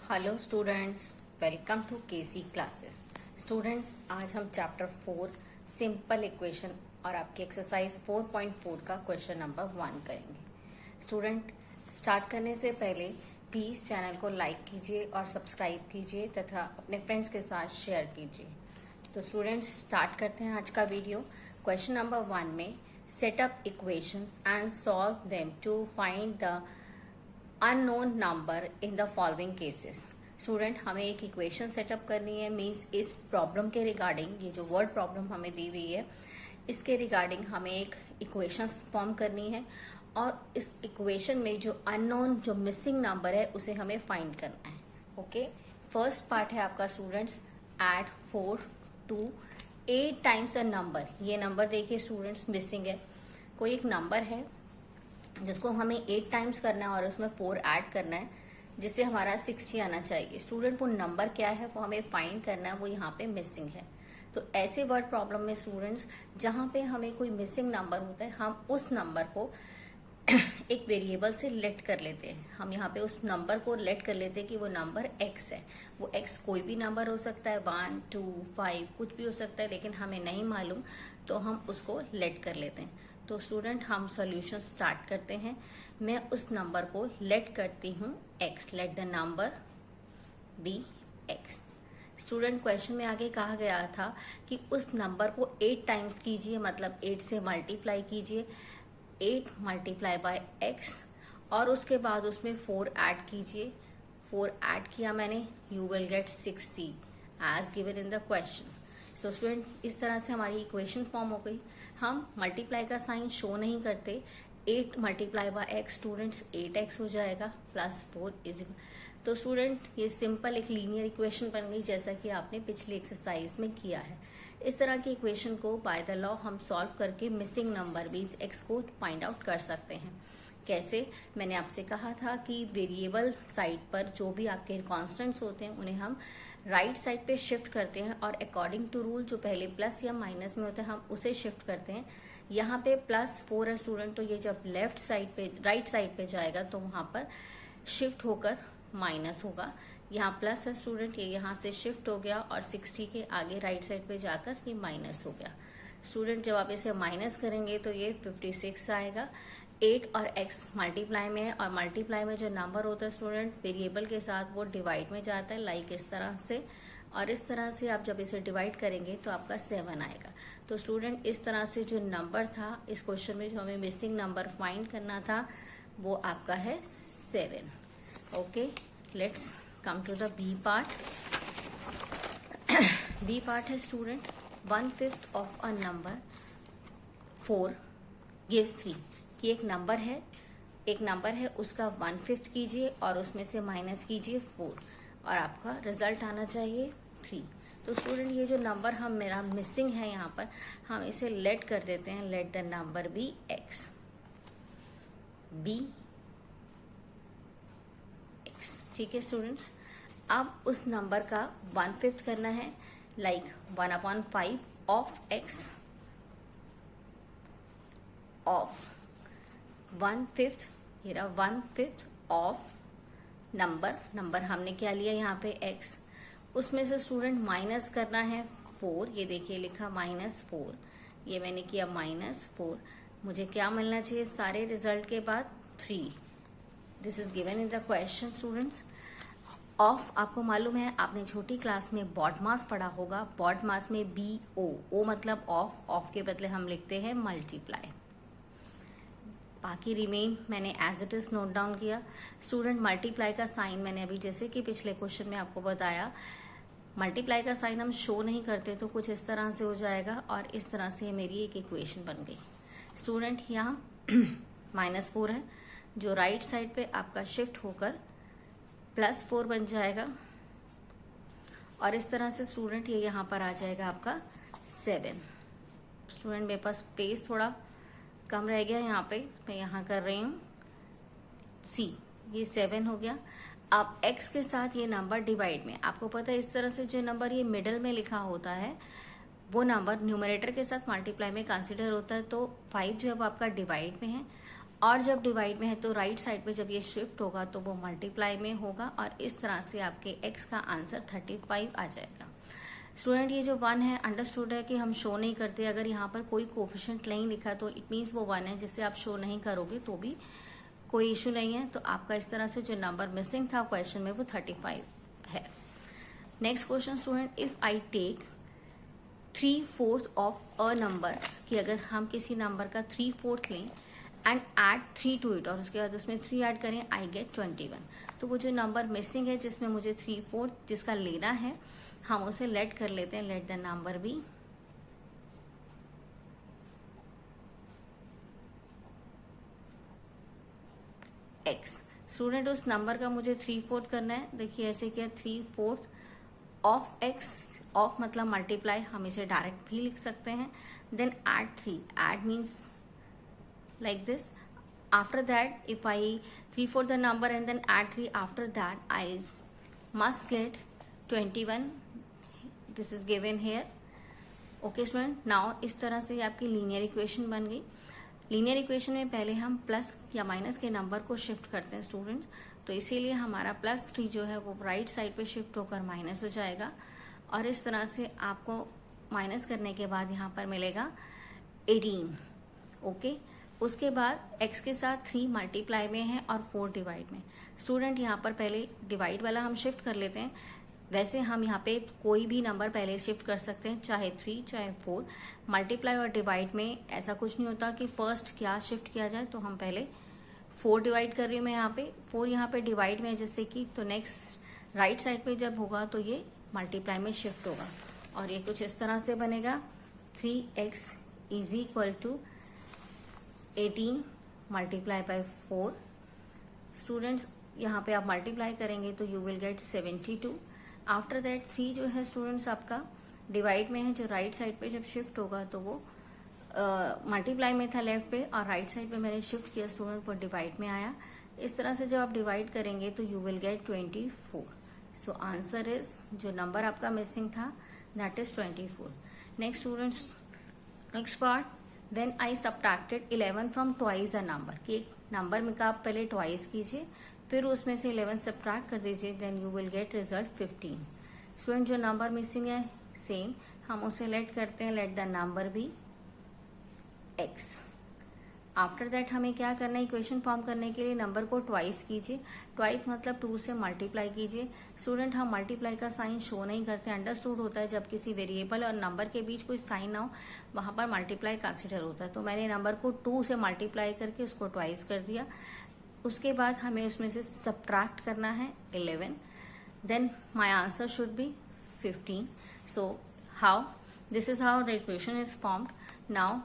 Hello students, welcome to KC classes. Students, आज हम chapter 4 simple equation और आपकी एक्सरसाइज 4.4 का क्वेश्चन नंबर 1 करेंगे। स्टूडेंट, स्टार्ट करने से पहले प्लीज़ चैनल को लाइक कीजिए और सब्सक्राइब कीजिए तथा अपने फ्रेंड्स के साथ शेयर कीजिए। तो स्टूडेंट्स, स्टार्ट करते हैं आज का वीडियो। क्वेश्चन नंबर 1 में set up equations and solve them to find the unknown number in the following cases. Student, हमें एक इक्वेशन सेटअप करनी है, मींस इस प्रॉब्लम के रिगार्डिंग, ये जो वर्ड प्रॉब्लम हमें दी हुई है इसके रिगार्डिंग हमें एक इक्वेशन फॉर्म करनी है और इस इक्वेशन में जो अननोन, जो मिसिंग नंबर है उसे हमें फाइंड करना है। ओके, फर्स्ट पार्ट है आपका students, add 4 to 8 times a number. ये नंबर देखिए स्टूडेंट्स मिसिंग है। कोई एक नंबर है जिसको हमें 8 टाइम्स करना है और उसमें 4 ऐड करना है, जिससे हमारा 60 आना चाहिए। स्टूडेंट, वो नंबर क्या है वो हमें फाइंड करना है, वो यहाँ पे मिसिंग है। तो ऐसे वर्ड प्रॉब्लम में स्टूडेंट्स जहाँ पे हमें कोई मिसिंग नंबर होता है, हम उस नंबर को एक वेरिएबल से लेट कर लेते हैं। हम यहाँ पे उस नंबर को लेट कर लेते हैं कि वो नंबर x है। वो x कोई भी नंबर हो सकता है, 1, 2, 5 कुछ भी हो सकता है, लेकिन हमें नहीं मालूम तो हम उसको लेट कर लेते हैं। तो स्टूडेंट, हम सॉल्यूशन स्टार्ट करते हैं। मैं उस नंबर को लेट करती हूँ x, let the number be x। Student, question में आगे कहा गया था कि उस नंबर को 8 टाइम्स कीजिए, मतलब 8 से मल्टीप्लाई कीजिए, 8 मल्टीप्लाई बाय x, और उसके बाद उसमें 4 ऐड कीजिए। 4 ऐड किया मैंने, you will get 60 as given in the question. So student, इस तरह से हमारी इक्वेशन फॉर्म हो गई। हम मल्टीप्लाई का साइन शो नहीं करते। 8 multiply by x students 8x हो जाएगा प्लस 4 इज। तो स्टूडेंट, ये सिंपल एक लीनियर इक्वेशन बन गई, जैसा कि आपने पिछली एक्सरसाइज में किया है। इस तरह की इक्वेशन को बाय द लॉ हम सॉल्व करके मिसिंग नंबर बीज x को फाइंड आउट कर सकते हैं। कैसे? मैंने आपसे कहा था कि वेरिएबल साइड पर जो भी आपके कॉन्स्टेंट्स होते हैं उन्हें हम राइट साइड पे शिफ्ट करते हैं, और अकॉर्डिंग टू रूल जो पहले प्लस या माइनस में होता है हम उसे शिफ्ट करते हैं। यहाँ पे +4 है स्टूडेंट, तो ये जब लेफ्ट साइड पे, राइट साइड पे जाएगा तो वहां पर शिफ्ट होकर माइनस होगा। यहाँ प्लस है स्टूडेंट, ये यहाँ से शिफ्ट हो गया और 60 के आगे राइट साइड पे जाकर ये माइनस हो गया। स्टूडेंट, जब आप इसे माइनस करेंगे तो ये 56 आएगा। 8 और x मल्टीप्लाई में है, और मल्टीप्लाई में जो नंबर होता है स्टूडेंट वेरिएबल के साथ वो डिवाइड में जाता है, लाइक इस तरह से। और इस तरह से आप जब इसे डिवाइड करेंगे तो आपका 7 आएगा। तो स्टूडेंट, इस तरह से जो नंबर था इस क्वेश्चन में, जो हमें मिसिंग नंबर फाइंड करना था, वो आपका है 7। Okay, let's come to the B part. B part है student, 1/5 of a number 4 gives 3। कि एक नंबर है उसका 1/5 कीजिए और उसमें से माइनस कीजिए 4, और आपका रिजल्ट आना चाहिए 3। तो स्टूडेंट, ये जो नंबर मेरा मिसिंग है यहाँ पर, हम इसे लेट कर देते हैं, let the number be x। ठीक है स्टूडेंट्स, अब उस नंबर का 1/5 करना है, लाइक 1/5 ऑफ x ऑफ 1/5, ये रहा 1/5 ऑफ नंबर हमने क्या लिया यहाँ पे x, उसमें से स्टूडेंट माइनस करना है 4। ये देखिए लिखा -4, ये मैंने किया -4। मुझे क्या मिलना चाहिए सारे रिजल्ट के बाद? 3। This is given in the question students. Of, आपको मालूम है, आपने छोटी क्लास में बॉड मास पढ़ा होगा। बॉड मास में BO मतलब ऑफ के बदले हम लिखते हैं मल्टीप्लाई। बाकी रिमेन मैंने as it is note down किया। स्टूडेंट, मल्टीप्लाई का साइन मैंने अभी जैसे कि पिछले क्वेश्चन में आपको बताया, मल्टीप्लाई का साइन हम शो नहीं करते तो कुछ इस तरह से हो जाएगा, और इस तरह से मेरी एक इक्वेशन बन गई। स्टूडेंट, यहाँ -4 है, जो राइट साइड पे आपका शिफ्ट होकर +4 बन जाएगा, और इस तरह से स्टूडेंट ये यहाँ पर आ जाएगा आपका 7। स्टूडेंट, मेरे पास स्पेस थोड़ा कम रह गया यहाँ पे, मैं यहाँ कर रही हूँ C। ये 7 हो गया। अब x के साथ ये नंबर डिवाइड में, आपको पता है इस तरह से जो नंबर ये मिडल में लिखा होता है वो नंबर न्यूमरेटर के साथ मल्टीप्लाई में कंसीडर होता है। तो 5 जो है वो आपका डिवाइड में है, और जब डिवाइड में है तो राइट साइड पे जब ये शिफ्ट होगा तो वो मल्टीप्लाई में होगा और इस तरह से आपके x का आंसर 35 आ जाएगा। स्टूडेंट ये जो 1 है अंडरस्टूड है कि हम शो नहीं करते, अगर यहाँ पर कोई कोफिशिएंट नहीं लिखा तो इट मीन्स वो 1 है, जिसे आप शो नहीं करोगे तो भी कोई इशू नहीं है। तो आपका इस तरह से जो नंबर मिसिंग था क्वेश्चन में वो 35 है। Next question student, if I take 3/4 of a number, कि अगर हम किसी नंबर का 3/4 लें एंड एड 3 टू इट, और उसके बाद उसमें 3 ऐड करें, आई गेट 21। तो वो जो नंबर मिसिंग है जिसमें मुझे 3/4 जिसका लेना है, हम उसे लेट कर लेते हैं, let the number be x। Student उस नंबर का मुझे 3/4 करना है, देखिए ऐसे किया 3/4 ऑफ x, ऑफ मतलब मल्टीप्लाई, हम इसे डायरेक्ट भी लिख सकते हैं, then add 3, add means like this. After that, if I 3/4 the number and then add 3 after that, I must get 21. This is given here. Okay student, now इस तरह से आपकी लीनियर इक्वेशन बन गई। लीनियर इक्वेशन में पहले हम plus या माइनस के नंबर को शिफ्ट करते हैं स्टूडेंट्स, तो इसीलिए हमारा +3 जो है वो राइट साइड पे शिफ्ट होकर माइनस हो जाएगा, और इस तरह से आपको माइनस करने के बाद यहाँ पर मिलेगा 18। ओके, उसके बाद x के साथ 3 मल्टीप्लाई में है और 4 डिवाइड में। स्टूडेंट यहाँ पर पहले डिवाइड वाला हम शिफ्ट कर लेते हैं, वैसे हम यहाँ पे कोई भी नंबर पहले शिफ्ट कर सकते हैं, चाहे 3 चाहे 4। मल्टीप्लाई और डिवाइड में ऐसा कुछ नहीं होता कि फर्स्ट क्या शिफ्ट किया जाए, तो हम पहले 4 डिवाइड कर रही हूँ मैं यहाँ पे, 4 यहाँ पे डिवाइड में जैसे कि, तो नेक्स्ट राइट साइड पे जब होगा तो ये मल्टीप्लाई में शिफ्ट होगा, और ये कुछ इस तरह से बनेगा 3x is equal to 18 multiply by 4। Students यहाँ पे आप मल्टीप्लाई करेंगे तो you will get 72। After that 3 जो है स्टूडेंट्स आपका डिवाइड में है, जो राइट साइड पे जब शिफ्ट होगा तो वो मल्टीप्लाई में था लेफ्ट पे, और राइट साइड पे मैंने शिफ्ट किया स्टूडेंट, वो डिवाइड में आया। इस तरह से जब आप डिवाइड करेंगे तो you will get 24। So answer is, जो नंबर आपका मिसिंग था that is 24। Next students, next part, then I subtracted 11 from twice a number, कि एक नंबर में का आप पहले ट्वाइस कीजिए, फिर उसमें से 11 सब्ट्रैक्ट कर दीजिए, then you will get result 15। Student जो नंबर मिसिंग है सेम, हम उसे लेट करते हैं, let the number be x। After that हमें क्या करना है, इक्वेशन फॉर्म करने के लिए नंबर को ट्वाइस कीजिए, ट्वाइस मतलब 2 से मल्टीप्लाई कीजिए। स्टूडेंट हम मल्टीप्लाई का साइन शो नहीं करते, अंडरस्टूड होता है जब किसी वेरिएबल और नंबर के बीच कोई साइन ना हो, वहां पर मल्टीप्लाई कंसिडर होता है। तो मैंने नंबर को 2 से मल्टीप्लाई करके उसको ट्वाइस कर दिया, उसके बाद हमें उसमें से सब्ट्रैक्ट करना है 11, then my answer should be 15। So how, this is how the equation is formed. Now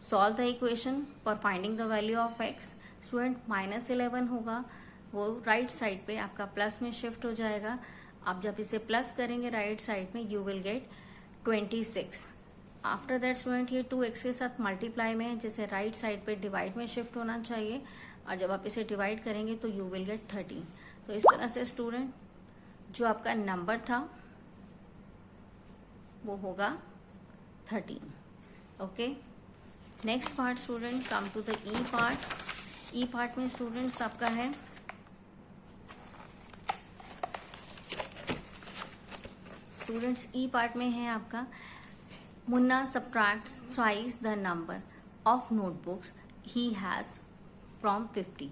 solve the equation for finding the value of x। Student -11 होगा, वो राइट साइड पे आपका प्लस में शिफ्ट हो जाएगा। आप जब इसे प्लस करेंगे राइट साइड में, you will gate 26। After that student ये 2x के साथ मल्टीप्लाई में है, जैसे राइट साइड पे डिवाइड में शिफ्ट होना चाहिए, और जब आप इसे डिवाइड करेंगे तो यू विल गेट 13। तो इस तरह से स्टूडेंट जो आपका नंबर था वो होगा 13। Okay, next part student, come to the E part. E part में स्टूडेंट्स आपका है स्टूडेंट्स ई पार्ट में है आपका, Munna subtracts thrice the number of notebooks he has from 50।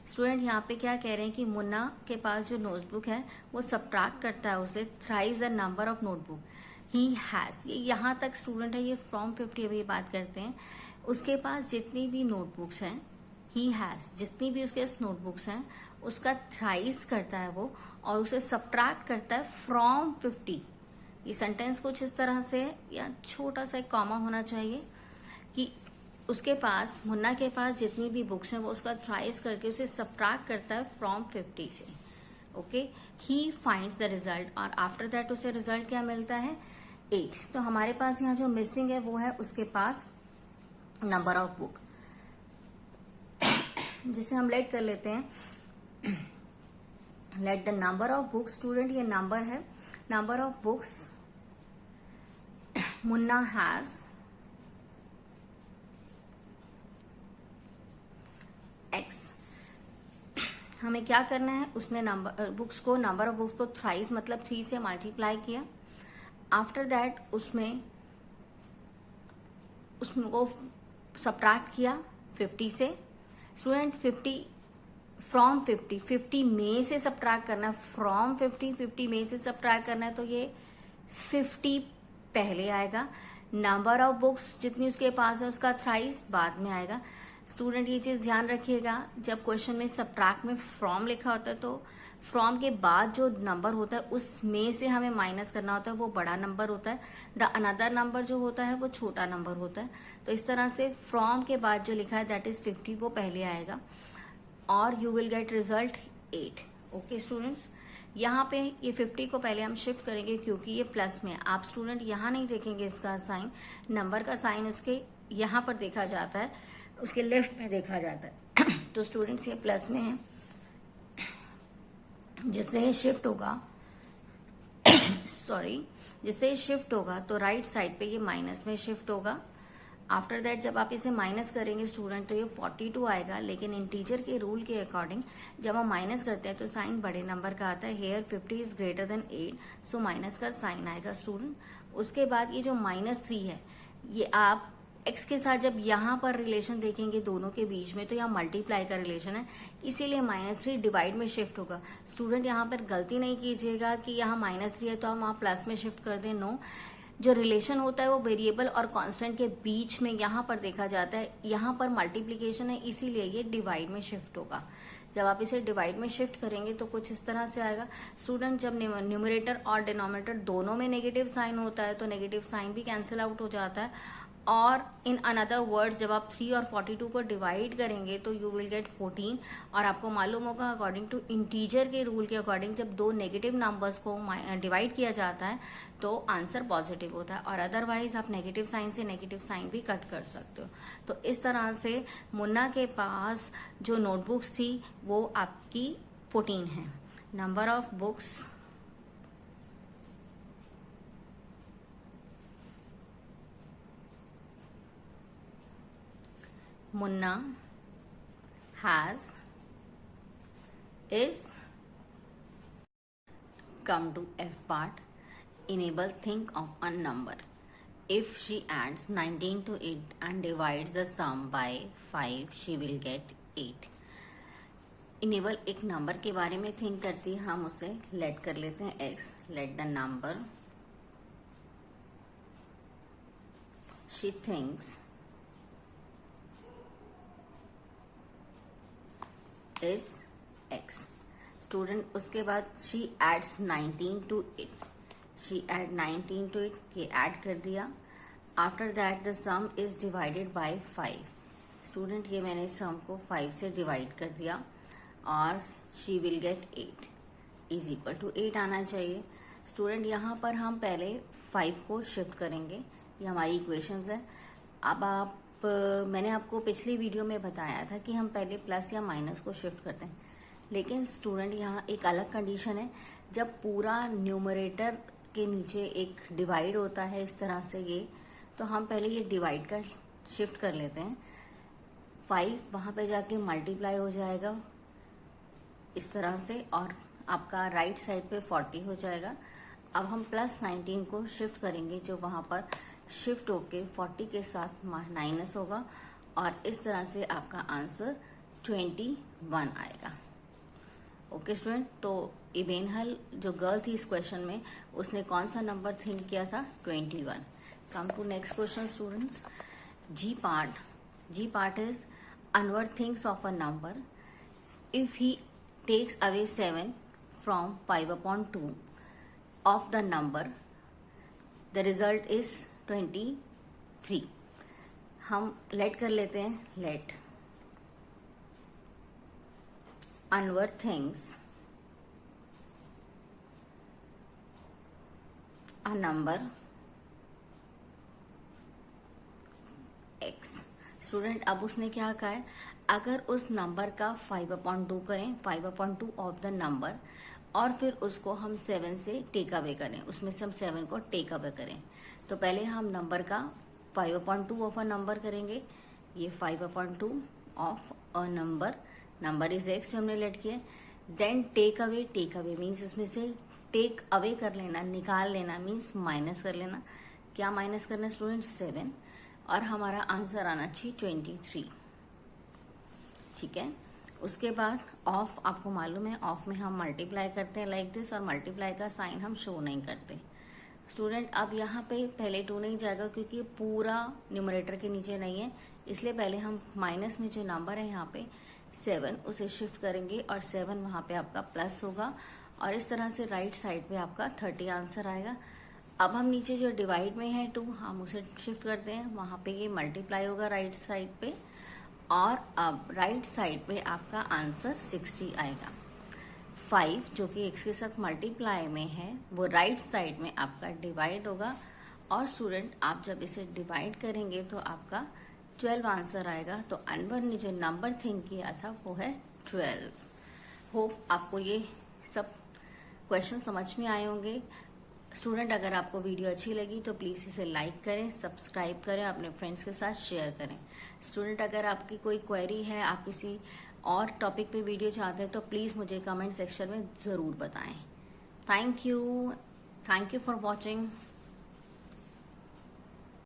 Student यहाँ पे क्या कह रहे हैं कि मुन्ना के पास जो नोटबुक है वो सब्ट्रैक्ट करता है उसे thrice the number of notebook he has. ये यहाँ तक स्टूडेंट है, ये फ्रॉम 50 अभी बात करते हैं। उसके पास जितनी भी नोटबुक्स हैं, ही हैज जितनी भी उसके पास नोटबुक्स हैं, उसका थ्राइस करता है वो, और उसे सब्ट्रैक्ट करता है फ्रॉम 50। ये सेंटेंस कुछ इस तरह से, या छोटा सा एक कॉमा होना चाहिए कि उसके पास, मुन्ना के पास जितनी भी बुक्स हैं वो उसका थ्राइस करके उसे सब्ट्रैक्ट करता है फ्रॉम 50 से। Okay, he finds the result, और आफ्टर दैट उसे रिजल्ट क्या मिलता है, 8। तो हमारे पास यहाँ जो मिसिंग है वो है उसके पास नंबर ऑफ बुक, जिसे हम लेट कर लेते हैं, let the number of books. Student ये नंबर है, number of books Munna has हमें क्या करना है, उसने नंबर बुक्स को नंबर ऑफ बुक्स को थ्राइस मतलब 3 से मल्टीप्लाई किया। आफ्टर दैट उसमें को सब्ट्रैक्ट किया 50 से। स्टूडेंट 50 फ्रॉम 50 में से सब्ट्रैक्ट करना है, फ्रॉम 50 में से सब्ट्रैक्ट करना है, तो ये 50 पहले आएगा। नंबर ऑफ बुक्स जितनी उसके पास है उसका थ्राइस बाद में आएगा। स्टूडेंट ये चीज ध्यान रखिएगा, जब क्वेश्चन में सब्ट्रैक्ट में फ्रॉम लिखा होता है तो फ्रॉम के बाद जो नंबर होता है उसमें से हमें माइनस करना होता है, वो बड़ा नंबर होता है। द अनदर नंबर जो होता है वो छोटा नंबर होता है। तो इस तरह से फ्रॉम के बाद जो लिखा है दैट इज 50 वो पहले आएगा और you will get result 8। Okay students, यहाँ पे ये 50 को पहले हम शिफ्ट करेंगे क्योंकि ये प्लस में है। आप स्टूडेंट यहाँ नहीं देखेंगे इसका साइन, नंबर का साइन उसके यहाँ पर देखा जाता है, उसके लेफ्ट में देखा जाता है। तो स्टूडेंट्स ये प्लस में है, जिससे ये शिफ्ट होगा सॉरी जिससे ये शिफ्ट होगा तो राइट साइड पे ये माइनस में शिफ्ट होगा। आफ्टर दैट जब आप इसे माइनस करेंगे स्टूडेंट तो ये 42 आएगा, लेकिन इंटीजर के रूल के अकॉर्डिंग जब हम माइनस करते हैं तो साइन बड़े नंबर का आता है। Here 50 is greater than 8, so minus का साइन आएगा स्टूडेंट। उसके बाद ये जो -3 है ये आप x के साथ जब यहाँ पर रिलेशन देखेंगे दोनों के बीच में तो यहाँ मल्टीप्लाई का रिलेशन है, इसीलिए -3 डिवाइड में शिफ्ट होगा। स्टूडेंट यहाँ पर गलती नहीं कीजिएगा कि यहाँ -3 है तो हम वहाँ प्लस में शिफ्ट कर दें, नो। जो रिलेशन होता है वो वेरिएबल और कांस्टेंट के बीच में यहाँ पर देखा जाता है, यहाँ पर मल्टीप्लीकेशन है इसीलिए ये डिवाइड में शिफ्ट होगा। जब आप इसे डिवाइड में शिफ्ट करेंगे तो कुछ इस तरह से आएगा। स्टूडेंट जब न्यूमरेटर और डिनोमिनेटर दोनों में नेगेटिव साइन होता है तो नेगेटिव साइन भी कैंसिल आउट हो जाता है। और इन अनदर वर्ड्स जब आप 3 और 42 को डिवाइड करेंगे तो यू विल गेट 14। और आपको मालूम होगा अकॉर्डिंग टू इंटीजर के रूल के अकॉर्डिंग जब दो नेगेटिव नंबर्स को डिवाइड किया जाता है तो आंसर पॉजिटिव होता है, और अदरवाइज आप नेगेटिव साइन से नेगेटिव साइन भी कट कर सकते हो। तो इस तरह से मुन्ना के पास जो नोटबुक्स थी वो आपकी 14 है। Number of books Munna has is come to F part. Enable think of a number. If she adds 19 to it and divides the sum by 5, she will get 8. Enable एक नंबर के बारे में think करती है, हम उसे late कर लेते हैं x. Let the number she thinks is x. Student उसके बाद she adds 19 to it. she add 19 to it, ये ऐड कर दिया। After that the some is divided by 5. Student ये मैंने सम को 5 से डिवाइड कर दिया और she will get 8 is equal to 8 आना चाहिए। स्टूडेंट यहाँ पर हम पहले 5 को शिफ्ट करेंगे, ये हमारी इक्वेशंस है। अब आप मैंने आपको पिछली वीडियो में बताया था कि हम पहले प्लस या माइनस को शिफ्ट करते हैं, लेकिन स्टूडेंट यहाँ एक अलग कंडीशन है। जब पूरा न्यूमरेटर के नीचे एक डिवाइड होता है इस तरह से ये, तो हम पहले ये डिवाइड कर शिफ्ट कर लेते हैं। 5 वहां पे जाके मल्टीप्लाई हो जाएगा इस तरह से और आपका राइट साइड पे 40 हो जाएगा। अब हम +19 को शिफ्ट करेंगे जो वहां पर शिफ्ट होके 40 के साथ माइनस होगा और इस तरह से आपका आंसर 21 आएगा। ओके स्टूडेंट, तो इबेनहल जो गर्ल थी इस क्वेश्चन में उसने कौन सा नंबर थिंक किया था? 21। Come to next question students. G part is one thirds of a number if he takes away 7 from 5/2 of the number the result is 23। हम लेट कर लेते हैं। Let one thirds a number x। Student अब उसने क्या कहा है, अगर उस नंबर का 5/2 करें, 5/2 ऑफ द नंबर, और फिर उसको हम 7 से टेक अवे करें, उसमें से हम 7 को टेक अवे करें, तो पहले हम नंबर का 5/2 ऑफ अ नंबर करेंगे। ये 5/2 of a number is x जो हमने लेट किया। देन टेक अवे मीन्स उसमें से टेक अवे कर लेना, निकाल लेना मीन्स माइनस कर लेना। क्या माइनस करना स्टूडेंट? 7, और हमारा आंसर आना चाहिए 23। ठीक है। उसके बाद ऑफ, आपको मालूम है ऑफ में हम मल्टीप्लाई करते हैं लाइक दिस, और मल्टीप्लाई का साइन हम शो नहीं करते स्टूडेंट। अब यहाँ पे पहले 2 नहीं जाएगा क्योंकि पूरा न्यूमरेटर के नीचे नहीं है, इसलिए पहले हम माइनस में जो नंबर है यहाँ पे 7 उसे शिफ्ट करेंगे और 7 वहां पे आपका प्लस होगा, और इस तरह से राइट साइड पे आपका 30 आंसर आएगा। अब हम नीचे जो डिवाइड में है 2 हम उसे शिफ्ट करते हैं, वहां पे ये मल्टीप्लाई होगा राइट साइड पे, और अब राइट साइड पे आपका आंसर 60 आएगा। 5 जो कि x के साथ मल्टीप्लाई में है वो राइट साइड में आपका डिवाइड होगा, और स्टूडेंट आप जब इसे डिवाइड करेंगे तो आपका 12 आंसर आएगा। तो अनवर ने जो नंबर थिंक किया था वो है 12। होप आपको ये सब क्वेश्चन समझ में आए होंगे स्टूडेंट। अगर आपको वीडियो अच्छी लगी तो प्लीज इसे लाइक करें, सब्सक्राइब करें, अपने फ्रेंड्स के साथ शेयर करें। स्टूडेंट अगर आपकी कोई क्वेरी है, आप किसी और टॉपिक पे वीडियो चाहते हैं तो प्लीज मुझे कमेंट सेक्शन में जरूर बताएं। Thank you for watching.